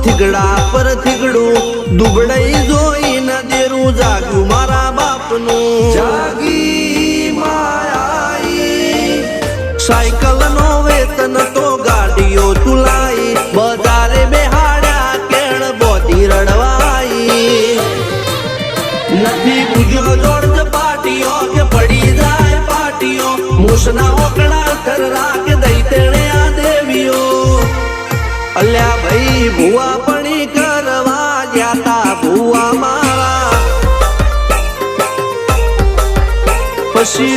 થીગડા પર થીગડું દુબળાઈ જોઈને દેરું જાગ્યું મારા બાપનું જાગી માયાઈ સાયકલ નો વેતન તો ગાડીઓ તુલાઈ બજારે બેહાડ્યા કેણ બોધી રડવાઈ નથી બુજ્યો જોડ પાટીઓ કે પડી જાય પાટીઓ મૂસના ઓકડા કર રાખ દઈ તેણે આ દેવીઓ અલ્યા ભાઈ ભુવા પણી કરવા ગયા તા ભુવા મારા પછી